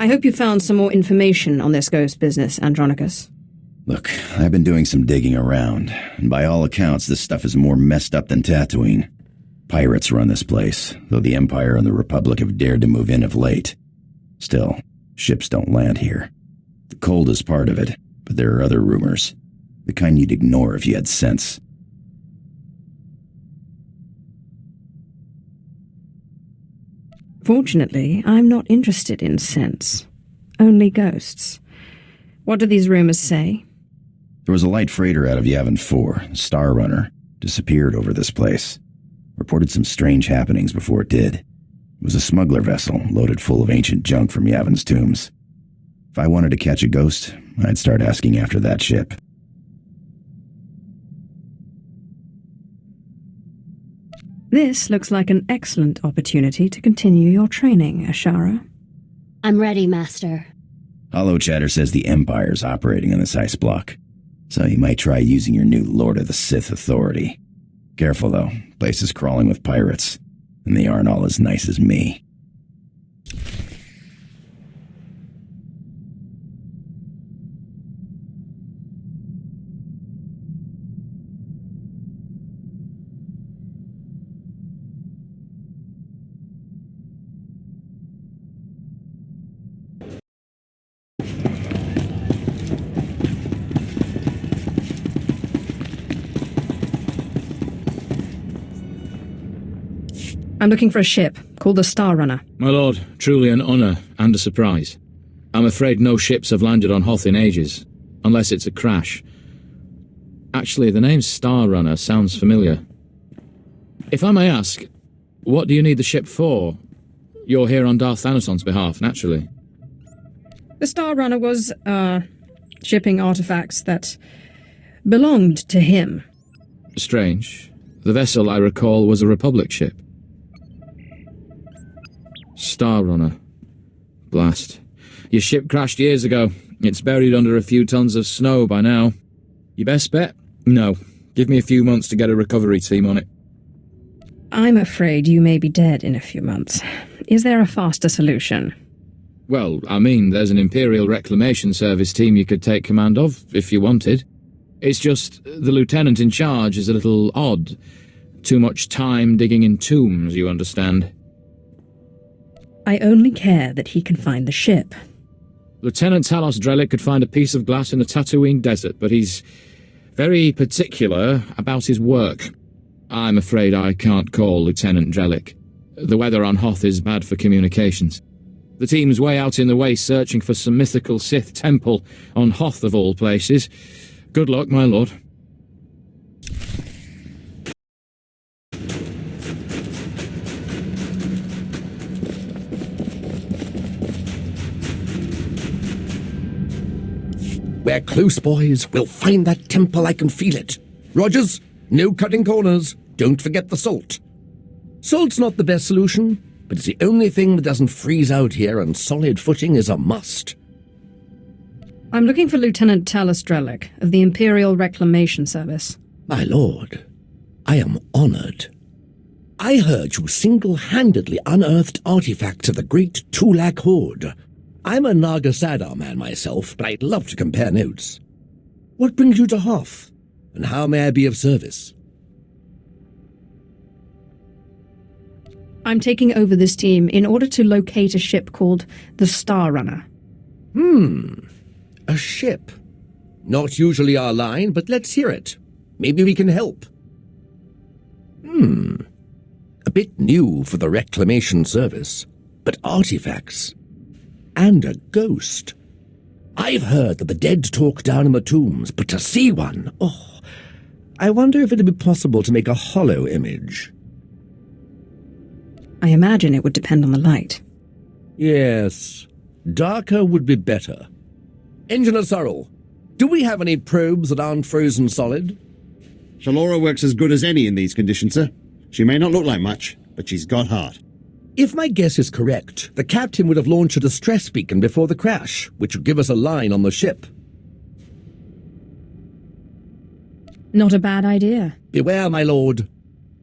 I hope you found some more information on this ghost business, Andronicus. Look, I've been doing some digging around, and by all accounts, this stuff is more messed up than Tatooine. Pirates run this place, though the Empire and the Republic have dared to move in of late. Still, ships don't land here. The cold is part of it, but there are other rumors. The kind you'd ignore if you had sense. Fortunately, I'm not interested in sense. Only ghosts. What do these rumors say? There was a light freighter out of Yavin 4, the Star Runner, disappeared over this place. Reported some strange happenings before it did. It was a smuggler vessel loaded full of ancient junk from Yavin's tombs. If I wanted to catch a ghost, I'd start asking after that ship. This looks like an excellent opportunity to continue your training, Ashara. I'm ready, Master. Hollow Chatter says the Empire's operating on this ice block, so you might try using your new Lord of the Sith authority. Careful, though. Place is crawling with pirates, and they aren't all as nice as me. I'm looking for a ship called the Star Runner. My lord, truly an honour and a surprise. I'm afraid no ships have landed on Hoth in ages, unless it's a crash. Actually, the name Star Runner sounds familiar. If I may ask, what do you need the ship for? You're here on Darth Thanoson's behalf, naturally. The Star Runner was, shipping artifacts that belonged to him. Strange. The vessel, I recall, was a Republic ship. Star Runner. Blast. Your ship crashed years ago. It's buried under a few tons of snow by now. Your best bet? No. Give me a few months to get a recovery team on it. I'm afraid you may be dead in a few months. Is there a faster solution? Well, I mean, there's an Imperial Reclamation Service team you could take command of, if you wanted. It's just, the lieutenant in charge is a little odd. Too much time digging in tombs, you understand. I only care that he can find the ship. Lieutenant Talos Drellick could find a piece of glass in the Tatooine desert, but he's very particular about his work. I'm afraid I can't call Lieutenant Drellick. The weather on Hoth is bad for communications. The team's way out in the way searching for some mythical Sith temple on Hoth of all places. Good luck, my lord. We're close, boys. We'll find that temple, I can feel it. Rogers, no cutting corners. Don't forget the salt. Salt's not the best solution, but it's the only thing that doesn't freeze out here, and solid footing is a must. I'm looking for Lieutenant Talos Drellick of the Imperial Reclamation Service. My lord, I am honored. I heard you single-handedly unearthed artifacts of the great Tulak Horde. I'm a Naga Sadar man myself, but I'd love to compare notes. What brings you to Hoth, and how may I be of service? I'm taking over this team in order to locate a ship called the Star Runner. A ship. Not usually our line, but let's hear it. Maybe we can help. A bit new for the Reclamation Service, but artifacts. And a ghost. I've heard that the dead talk down in the tombs, but to see one, I wonder if it'd be possible to make a hollow image. I imagine it would depend on the light. Yes, darker would be better. Engineer Sorrel, do we have any probes that aren't frozen solid? Shalora works as good as any in these conditions, sir. She may not look like much, but she's got heart. If my guess is correct, the captain would have launched a distress beacon before the crash, which would give us a line on the ship. Not a bad idea. Beware, my lord.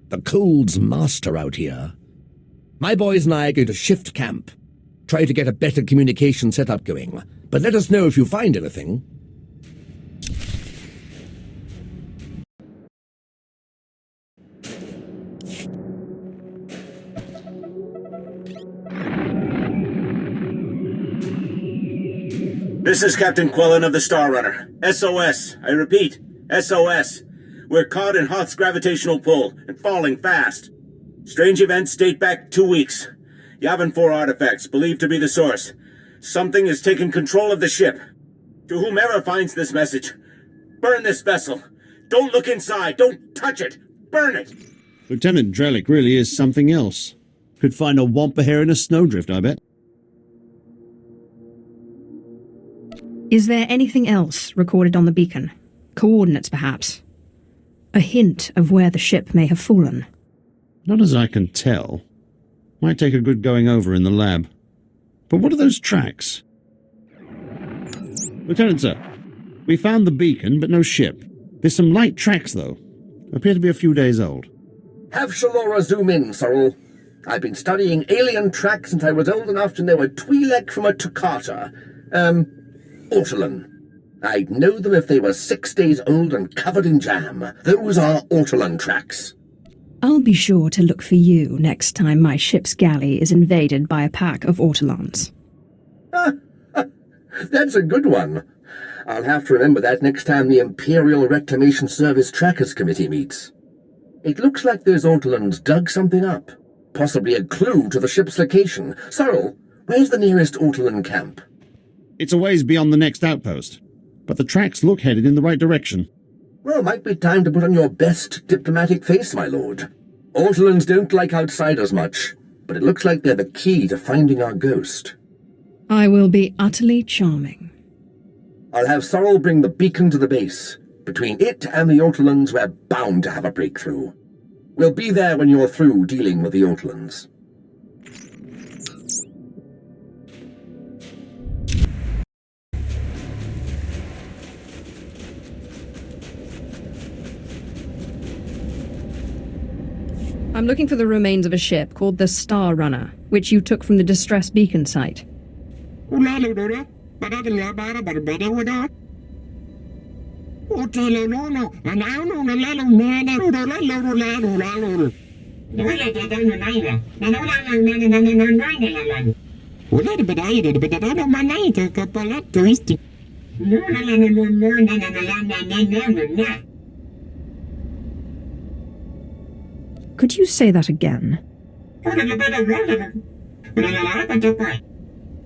The cold's master out here. My boys and I are going to shift camp. try to get a better communication setup going. But let us know if you find anything. This is Captain Quellen of the Star Runner. SOS. I repeat, SOS. We're caught in Hoth's gravitational pull and falling fast. Strange events date back 2 weeks. Yavin 4 artifacts, believed to be the source. Something has taken control of the ship. To whomever finds this message, burn this vessel. Don't look inside. Don't touch it. Burn it. Lieutenant Drellick really is something else. Could find a wampa hair in a snowdrift, I bet. Is there anything else recorded on the beacon? Coordinates, perhaps? A hint of where the ship may have fallen? Not as I can tell. Might take a good going over in the lab. But what are those tracks? Lieutenant, sir. We found the beacon, but no ship. There's some light tracks, though. Appear to be a few days old. Have Shalora zoom in, Sorrel. I've been studying alien tracks since I was old enough to know a Twi'lek from a Toccata. Ortolan. I'd know them if they were 6 days old and covered in jam. Those are Ortolan tracks. I'll be sure to look for you next time my ship's galley is invaded by a pack of Ortolans. That's a good one. I'll have to remember that next time the Imperial Reclamation Service Trackers Committee meets. It looks like those Ortolans dug something up. Possibly a clue to the ship's location. Sorrel, where's the nearest Ortolan camp? It's a ways beyond the next outpost, but the tracks look headed in the right direction. Well, might be time to put on your best diplomatic face, my lord. Ortolans don't like outsiders much, but it looks like they're the key to finding our ghost. I will be utterly charming. I'll have Sorrel bring the beacon to the base. Between it and the Ortolans, we're bound to have a breakthrough. We'll be there when you're through dealing with the Ortolans. I'm looking for the remains of a ship called the Star Runner, which you took from the distress beacon site. Could you say that again?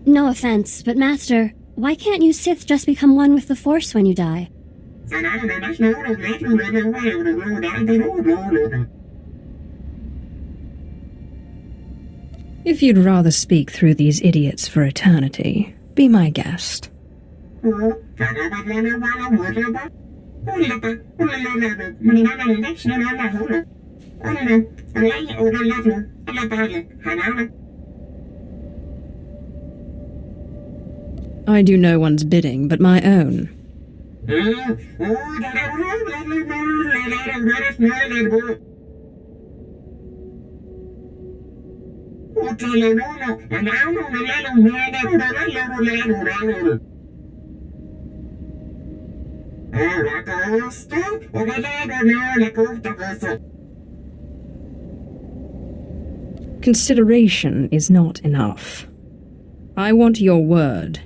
No offense, but Master, why can't you Sith just become one with the Force when you die? If you'd rather speak through these idiots for eternity, be my guest. I do no one's bidding but my own. Consideration is not enough. I want your word.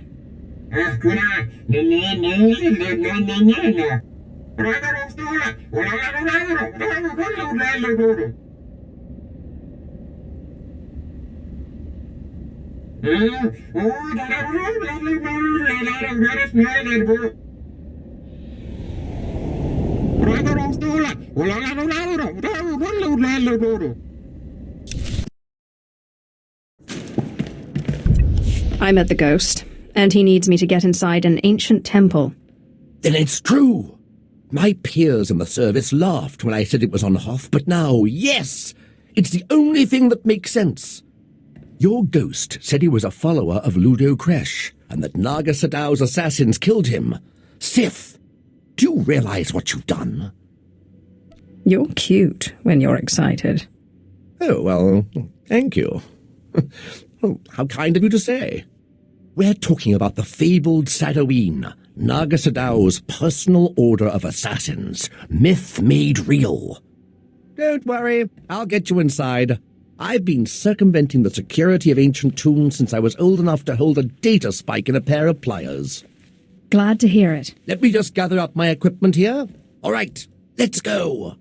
I met the ghost, and he needs me to get inside an ancient temple. Then it's true. My peers in the service laughed when I said it was on Hoth, but now, yes, it's the only thing that makes sense. Your ghost said he was a follower of Ludo Kresh, and that Naga Sadow's assassins killed him. Sith, do you realize what you've done? You're cute when you're excited. Oh, well, thank you. Oh, how kind of you to say. We're talking about the fabled Sadoween, Naga Sadow's personal order of assassins, myth made real. Don't worry, I'll get you inside. I've been circumventing the security of ancient tombs since I was old enough to hold a data spike in a pair of pliers. Glad to hear it. Let me just gather up my equipment here. All right, let's go.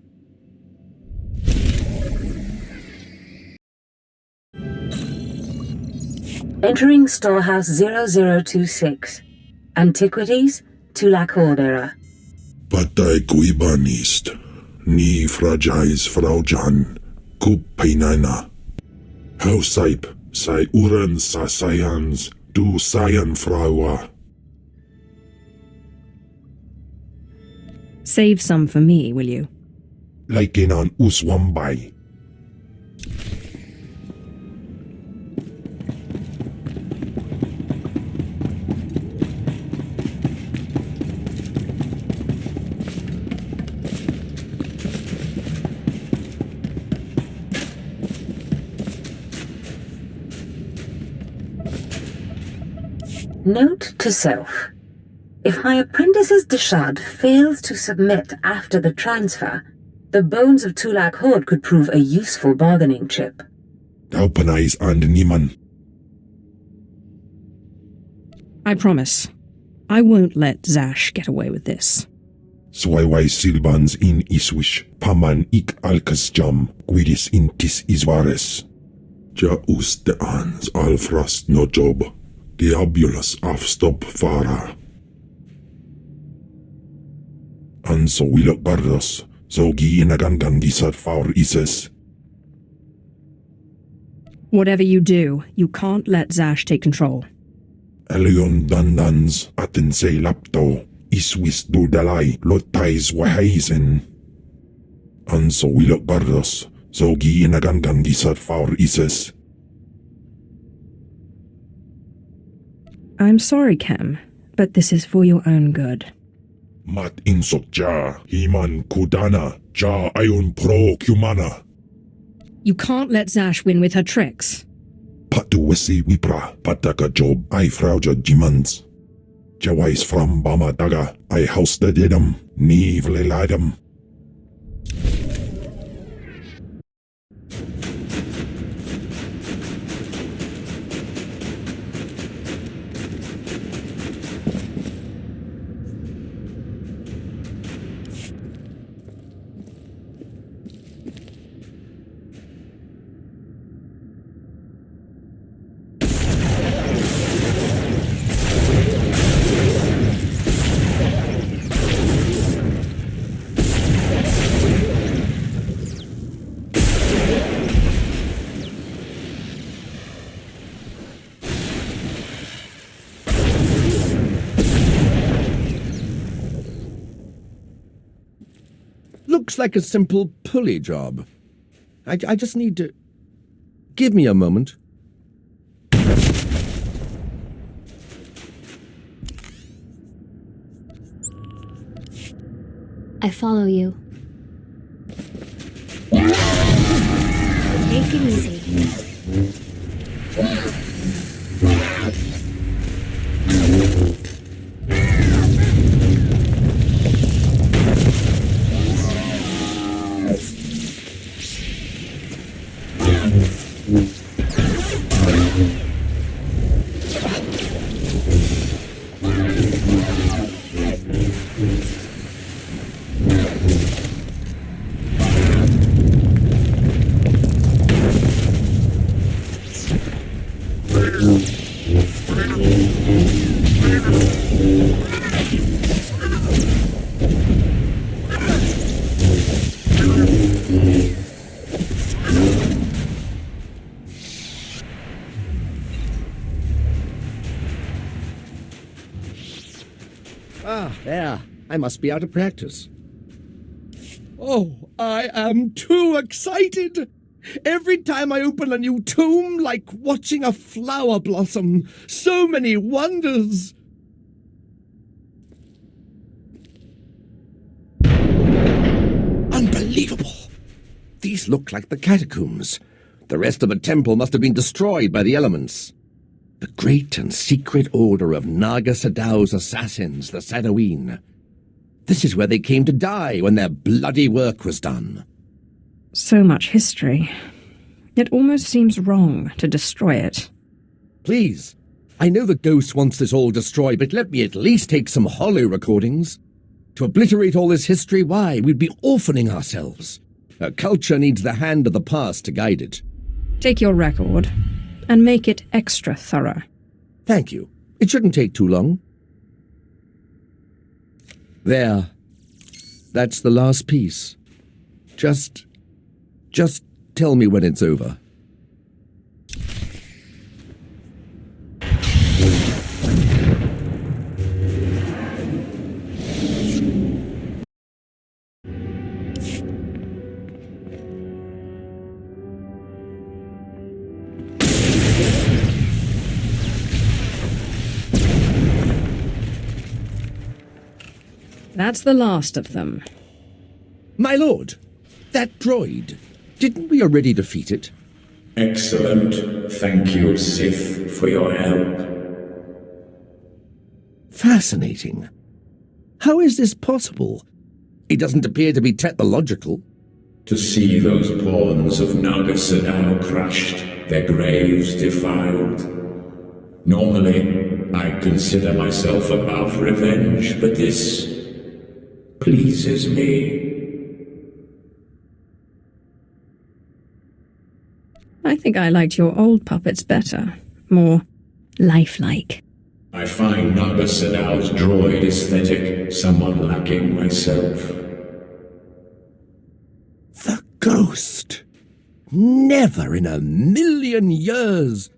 Entering Storehouse 0026. Antiquities, Tulak Horde era. Patay kuibanist. Ni fragais fraujan. Kupainana. Hausaip. Sai uran sa sayans. Du sayan fraua. Save some for me, will you? Laikinan uswambay. Note to self. If my apprentice's Deshad fails to submit after the transfer, the bones of Tulak Horde could prove a useful bargaining chip. Daupanais and Niman. I promise. I won't let Zash get away with this. Swaiwai silbans in iswish. Paman ik alkas jam. Guidis in tis isvares. Ja us de ans alfrast no job. Diabulus afstop fara. Anso wilok bardos. Zogi inagangan disat faur ises. Whatever you do, you can't let Zash take control. Elion dandans atense lapto. Iswis dudalai lotais wahaisen. Anso wilok bardos. Zogi inagangan disat faur ises. I'm sorry, Kem, but this is for your own good. Mat insok ja, himan kudana, ja ayon pro kumana. You can't let Zash win with her tricks. Patu wesi wipra, pataka job, I frauja jimans. Jawais from bama daga, I house the dedam, ni vleladam. Looks like a simple pulley job. I just need to... Give me a moment. I follow you. Take it easy. There. I must be out of practice. Oh, I am too excited! Every time I open a new tomb, like watching a flower blossom. So many wonders! Unbelievable! These look like the catacombs. The rest of the temple must have been destroyed by the elements. The great and secret order of Naga Sadow's assassins, the Sadoween. This is where they came to die when their bloody work was done. So much history. It almost seems wrong to destroy it. Please, I know the ghost wants this all destroyed, but let me at least take some holo recordings. To obliterate all this history, why, we'd be orphaning ourselves. Our culture needs the hand of the past to guide it. Take your record, and make it extra thorough. Thank you. It shouldn't take too long. There. That's the last piece. Just tell me when it's over. That's the last of them. My lord, that droid, didn't we already defeat it? Excellent. Thank you, Sith, for your help. Fascinating. How is this possible? It doesn't appear to be technological. To see those pawns of Naga Sadow crushed, their graves defiled. Normally, I consider myself above revenge, but this pleases me. I think I liked your old puppets better. More lifelike. I find Naga Sadow's droid aesthetic somewhat lacking myself. The ghost! Never in a million years!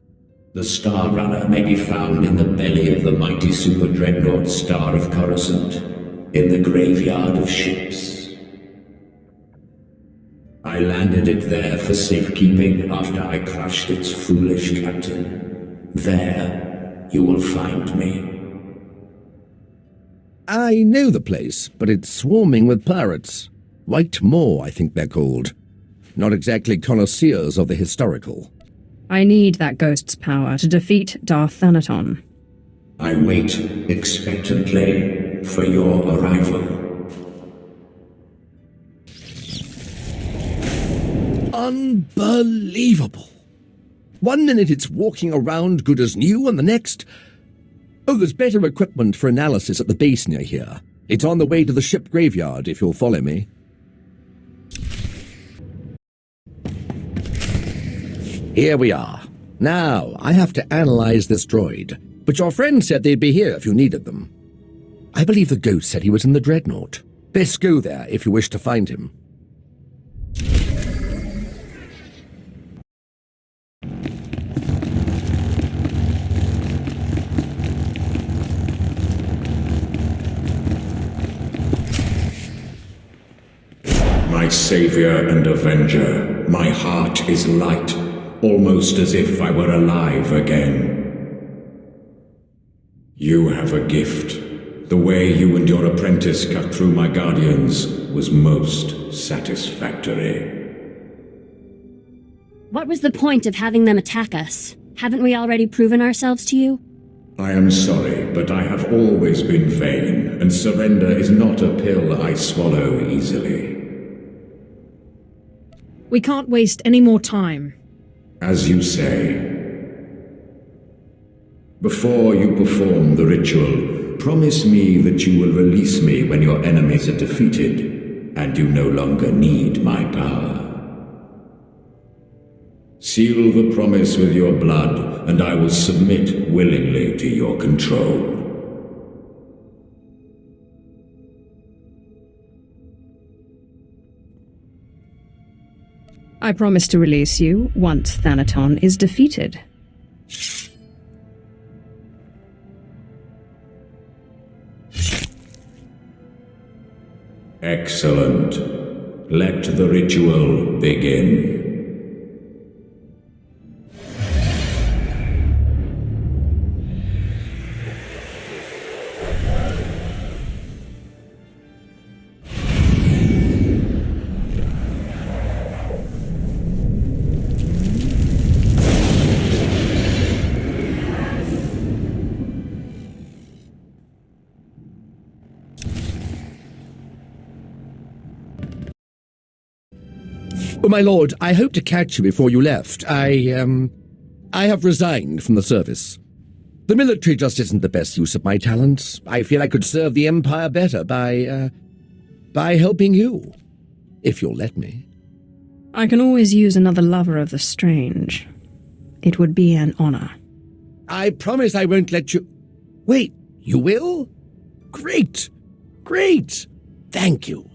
The Star Runner may be found in the belly of the mighty super dreadnought Star of Coruscant, in the graveyard of ships. I landed it there for safekeeping after I crushed its foolish captain. There, you will find me. I know the place, but it's swarming with pirates. White Moor, I think they're called. Not exactly connoisseurs of the historical. I need that ghost's power to defeat Darth Thanaton. I wait expectantly for your arrival. Unbelievable! One minute it's walking around good as new, and the next... Oh, there's better equipment for analysis at the base near here. It's on the way to the ship graveyard, if you'll follow me. Here we are. Now, I have to analyze this droid, but your friend said they'd be here if you needed them. I believe the ghost said he was in the dreadnought. Best go there if you wish to find him. My savior and avenger, my heart is light, almost as if I were alive again. You have a gift. The way you and your apprentice cut through my guardians was most satisfactory. What was the point of having them attack us? Haven't we already proven ourselves to you? I am sorry, but I have always been vain, and surrender is not a pill I swallow easily. We can't waste any more time. As you say. Before you perform the ritual, promise me that you will release me when your enemies are defeated, and you no longer need my power. Seal the promise with your blood, and I will submit willingly to your control. I promise to release you once Thanaton is defeated. Excellent. Let the ritual begin. Oh, my lord, I hope to catch you before you left. I have resigned from the service. The military just isn't the best use of my talents. I feel I could serve the Empire better by helping you, if you'll let me. I can always use another lover of the strange. It would be an honor. I promise I won't let you... Wait, you will? Great! Great! Thank you.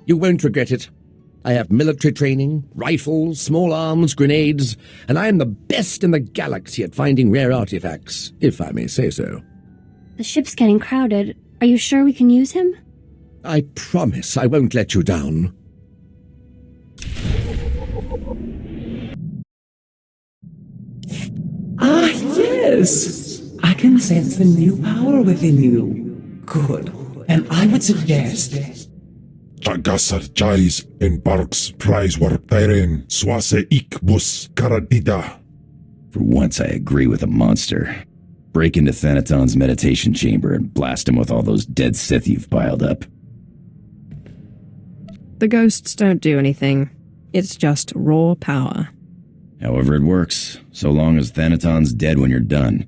You won't regret it. I have military training, rifles, small arms, grenades, and I am the best in the galaxy at finding rare artifacts, if I may say so. The ship's getting crowded. Are you sure we can use him? I promise I won't let you down. Ah, yes! I can sense the new power within you. Good. And I would suggest... Tagasar Jais en Barks Prize Warteren Swase Ikbus Karadida. For once I agree with a monster. Break into Thanaton's meditation chamber and blast him with all those dead Sith you've piled up. The ghosts don't do anything. It's just raw power. However it works, so long as Thanaton's dead when you're done.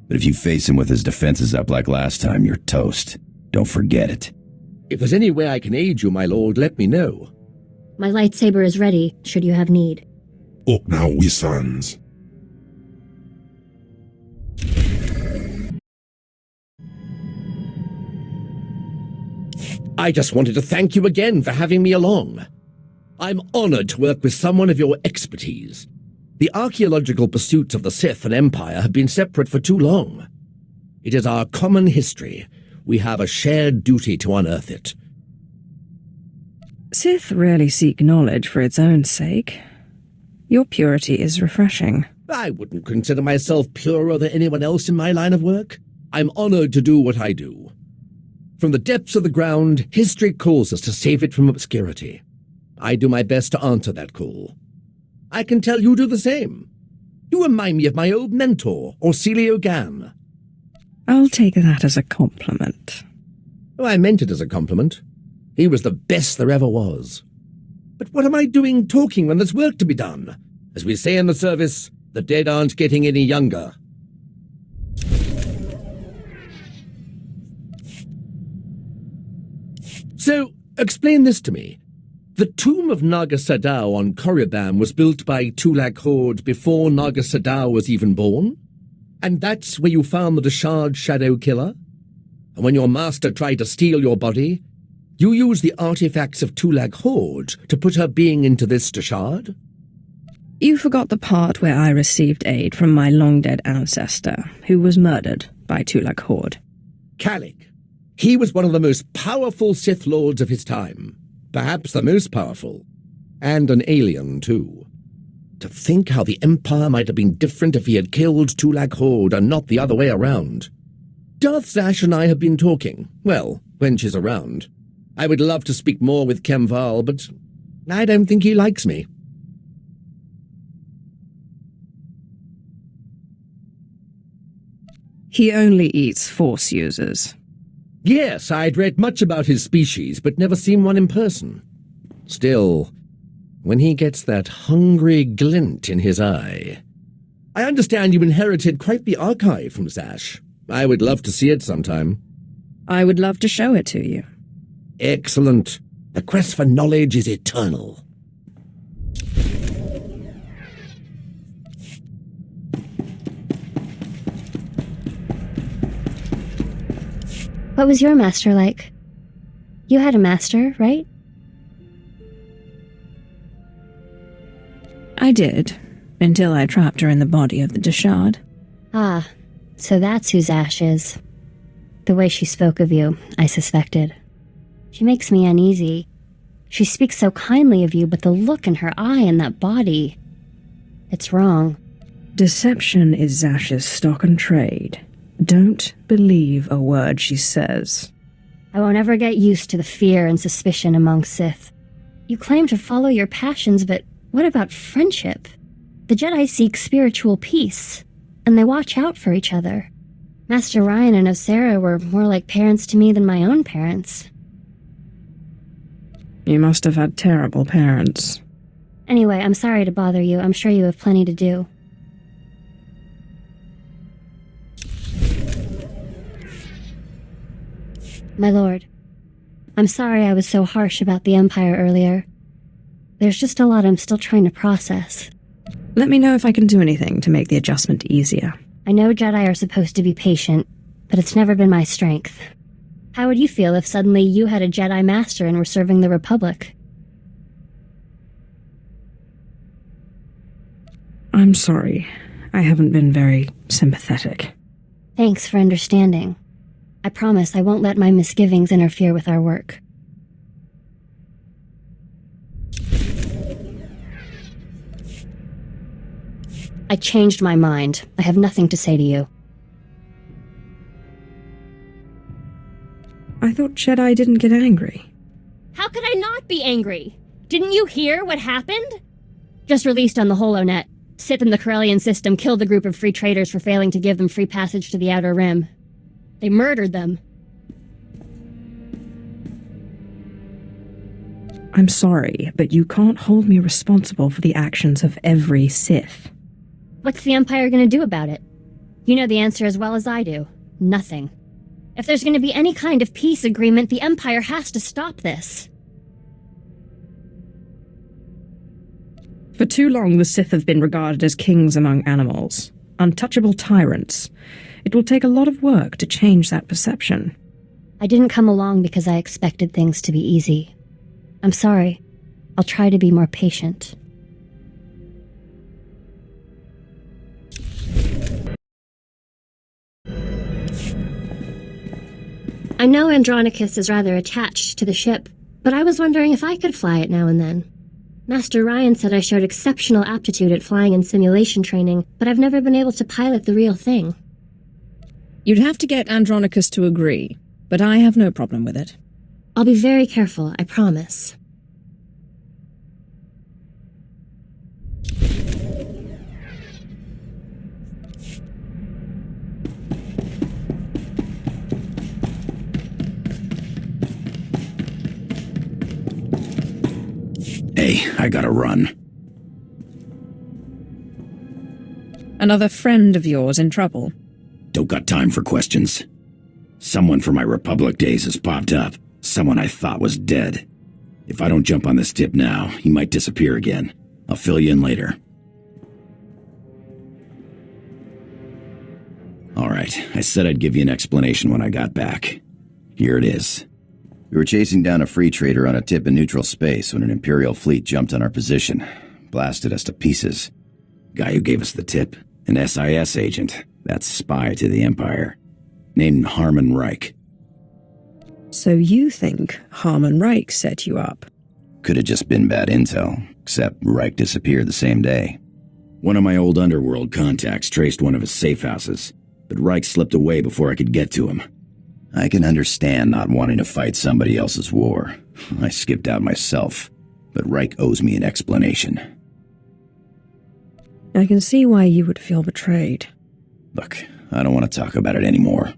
But if you face him with his defenses up like last time, you're toast. Don't forget it. If there's any way I can aid you, my lord, let me know. My lightsaber is ready, should you have need. Ok now, Wisans. I just wanted to thank you again for having me along. I'm honored to work with someone of your expertise. The archaeological pursuits of the Sith and Empire have been separate for too long. It is our common history. We have a shared duty to unearth it. Sith rarely seek knowledge for its own sake. Your purity is refreshing. I wouldn't consider myself purer than anyone else in my line of work. I'm honored to do what I do. From the depths of the ground, history calls us to save it from obscurity. I do my best to answer that call. I can tell you do the same. You remind me of my old mentor, Orsilio Gan. I'll take that as a compliment. Oh, I meant it as a compliment. He was the best there ever was. But what am I doing talking when there's work to be done? As we say in the service, the dead aren't getting any younger. So, explain this to me. The tomb of Naga Sadao on Korriban was built by Tulak Horde before Naga Sadao was even born? And that's where you found the Deshard Shadow Killer? And when your master tried to steal your body, you used the artifacts of Tulak Horde to put her being into this Deshard? You forgot the part where I received aid from my long-dead ancestor, who was murdered by Tulak Horde. Kalik. He was one of the most powerful Sith Lords of his time. Perhaps the most powerful. And an alien, too. To think how the Empire might have been different if he had killed Tulak Horde and not the other way around. Darth Zash and I have been talking. Well, when she's around. I would love to speak more with Kemval, but I don't think he likes me. He only eats Force users. Yes, I'd read much about his species, but never seen one in person. Still, when he gets that hungry glint in his eye... I understand you inherited quite the archive from Zash. I would love to see it sometime. I would love to show it to you. Excellent. The quest for knowledge is eternal. What was your master like? You had a master, right? I did, until I trapped her in the body of the Deshard. Ah, so that's who Zash is. The way she spoke of you, I suspected. She makes me uneasy. She speaks so kindly of you, but the look in her eye and that body... It's wrong. Deception is Zash's stock and trade. Don't believe a word she says. I won't ever get used to the fear and suspicion among Sith. You claim to follow your passions, but what about friendship? The Jedi seek spiritual peace, and they watch out for each other. Master Ryan and Osera were more like parents to me than my own parents. You must have had terrible parents. Anyway, I'm sorry to bother you. I'm sure you have plenty to do. My lord, I'm sorry I was so harsh about the Empire earlier. There's just a lot I'm still trying to process. Let me know if I can do anything to make the adjustment easier. I know Jedi are supposed to be patient, but it's never been my strength. How would you feel if suddenly you had a Jedi Master and were serving the Republic? I'm sorry. I haven't been very sympathetic. Thanks for understanding. I promise I won't let my misgivings interfere with our work. I changed my mind. I have nothing to say to you. I thought Jedi didn't get angry. How could I not be angry? Didn't you hear what happened? Just released on the HoloNet, Sith and the Corellian system killed a group of free traders for failing to give them free passage to the Outer Rim. They murdered them. I'm sorry, but you can't hold me responsible for the actions of every Sith. What's the Empire going to do about it? You know the answer as well as I do. Nothing. If there's going to be any kind of peace agreement, the Empire has to stop this. For too long, the Sith have been regarded as kings among animals, untouchable tyrants. It will take a lot of work to change that perception. I didn't come along because I expected things to be easy. I'm sorry. I'll try to be more patient. I know Andronicus is rather attached to the ship, but I was wondering if I could fly it now and then. Master Ryan said I showed exceptional aptitude at flying in simulation training, but I've never been able to pilot the real thing. You'd have to get Andronicus to agree, but I have no problem with it. I'll be very careful, I promise. Hey, I gotta run. Another friend of yours in trouble? Don't got time for questions. Someone from my Republic days has popped up. Someone I thought was dead. If I don't jump on this tip now, he might disappear again. I'll fill you in later. Alright, I said I'd give you an explanation when I got back. Here it is. We were chasing down a free trader on a tip in neutral space when an Imperial fleet jumped on our position. Blasted us to pieces. Guy who gave us the tip, an SIS agent. That's spy to the Empire. Named Harmon Reich. So you think Harmon Reich set you up? Could have just been bad intel, except Reich disappeared the same day. One of my old underworld contacts traced one of his safe houses, but Reich slipped away before I could get to him. I can understand not wanting to fight somebody else's war. I skipped out myself, but Reich owes me an explanation. I can see why you would feel betrayed. Look, I don't want to talk about it anymore.